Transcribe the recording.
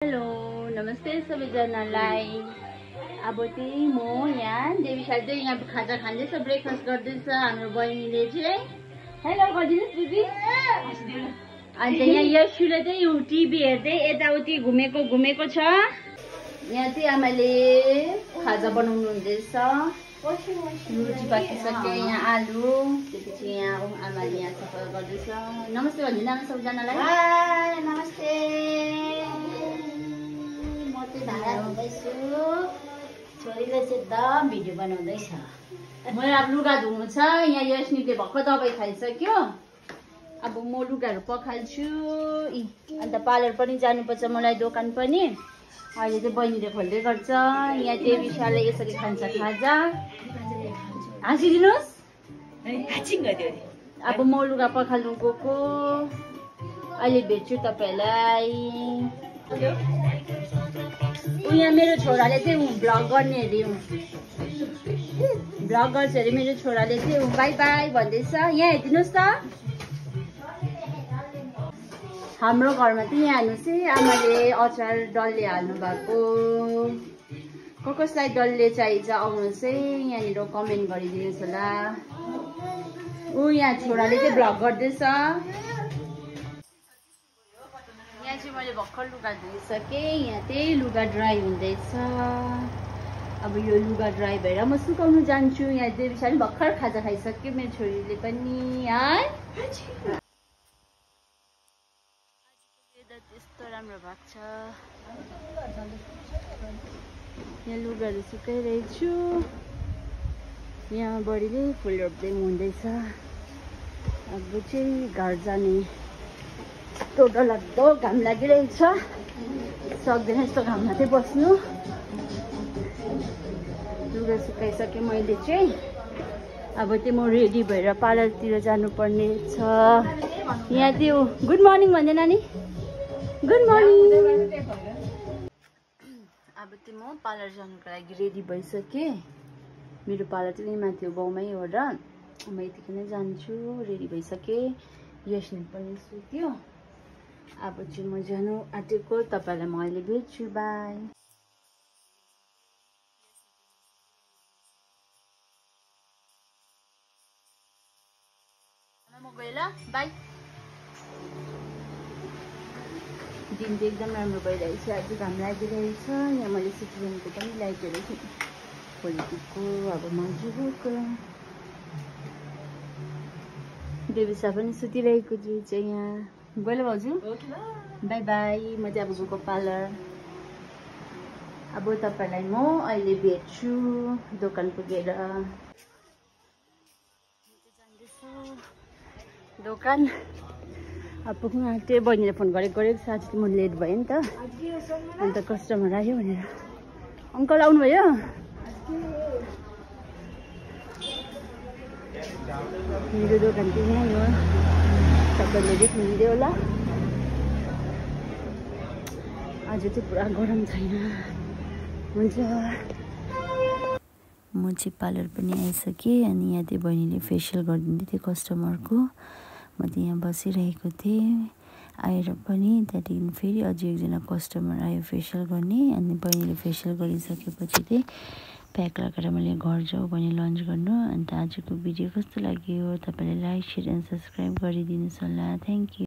Hello नमस्ते सबैजनालाई। अब चाहिँ म यहाँ देवी साइड चाहिँ यहाँ खाजा खाँदैछ, ब्रेकफास्ट गर्दैछ हाम्रो बहिनीले चाहिँ। हेलो गरिदिनुहोस् दिदी। अन्त यहाँ यशुले चाहिँ टिभी हेर्दै यताउति घुमेको छ। यहाँ चाहिँ आमाले खाजा बनाउनु हुँदैछ। रोटी पाकिसक्यो, यहाँ आलु, त्यसपछि यहाँ आमाले यहाँ सफा गर्दैछ। नमस्ते भनिदिनु आमा सबैजनालाई। नमस्ते। म चाहिँ भाडा धुँदैछु, छोरीले चाहिँ एकदम भिडियो बनाउँदैछ। मैले अब लुगा धुनु छ। यहाँ यशनीले भर्खर दबाई खाइसक्यो। अब म लुगाहरू पखाल्छु। अन्त पार्लर पनि जानुपर्छ मलाई, दोकान पनि। अहिले चाहिँ बहिनीले खोल्दै गर्छ। यहाँ देवीशाले यसरी खान्छ खाजा। हाँसिदिनुहोस्। अब म लुगा पखाल्नु गएको। अहिले भेट्छु तपाईँलाई। यहाँ मेरो छोराले चाहिँ भ्लग गर्ने अरे, भ्लग गर्छ अरे मेरो छोराले चाहिँ। बाई बाई भन्दैछ। यहाँ हेरिदिनुहोस् त। हाम्रो घरमा चाहिँ यहाँ हेर्नुहोस् है, आमाले अचार डल्ले हाल्नु भएको। कसलाई डल्ले चाहिन्छ आउनुहोस् है, यहाँनिर कमेन्ट गरिदिनुहोस् होला। यहाँ छोराले चाहिँ भ्लग गर्दैछ। यहाँ चाहिँ मैले भर्खर लुगा धोइसकेँ। यहाँ त्यही लुगा ड्राई हुँदैछ। अब यो लुगा ड्राई भएर म सुकाउनु जान्छु। यहाँ देवीशाले भर्खर खाजा खाइसक्यो, मेरो छोरीले पनि। है त्यस्तो राम्रो भएको छ। यहाँ लुगाहरू सुकाइरहेछु। यहाँ बढीले फुल रोप्दै हुँदैछ। अब चाहिँ घर जाने यस्तो डरलाग्दो घाम लागिरहेछ। सक्दैन यस्तो घाममा चाहिँ बस्नु। लुगा सुकाइसकेँ मैले चाहिँ। अब चाहिँ म रेडी भएर पार्लरतिर जानुपर्ने छ। यहाँ त्यो गुड मर्निङ भन्दै नानी। Good morning. अब चाहिँ म पार्लर जानुको लागि रेडी भइसकेँ। मेरो पार्लर चाहिँ माथि गाउँमै हो र म यतिकै नै जान्छु। रेडी भइसकेँ। यशनी पनि सुत्यो। अब चाहिँ म जानु आँटेको। तपाईँलाई म अहिले भेट्छु। बाई। म गएँ ल। बाई। दिन चाहिँ एकदम राम्रो भइरहेछ। आज घाम लागिरहेछ। यहाँ मैले सिटिजनको पनि लाइटहरू खोलिदिएको। अब म गएको। देवीसा पनि सुतिरहेको छु चाहिँ यहाँ। गएँ भाउजू। By by. म चाहिँ अब गएको पार्लर। अब तपाईँलाई म अहिले भेट्छु दोकान पुगेर। दोकान अब पुग्नु आँट्यो। बहिनीले फोन गरेको छ। आज म लेट भयो नि त। अन्त कस्टमर आयो भनेर। अङ्कल आउनुभयो। मेरो दोकान चाहिँ यहीँ हो, तपाईँले देख्नुहुन्थ्यो होला। आज चाहिँ पुरा गरम छैन। हुन्छ। म चाहिँ पार्लर पनि आइसकेँ। अनि यहाँ चाहिँ बहिनीले फेसियल गरिदिँदै थियो कस्टमरको। म चाहिँ यहाँ बसिरहेको थिएँ। आएर पनि त्यहाँदेखि फेरि अझै एकजना कस्टमर आयो फेसियल गर्ने। अनि बहिनीले फेसियल गरिसकेपछि चाहिँ प्याक लगाएर मैले घर जाऊ भने लन्च गर्नु। अन्त आजको भिडियो कस्तो लाग्यो तपाईँले लाइक, सेयर एन्ड सब्सक्राइब गरिदिनुहोस् होला। Thank you.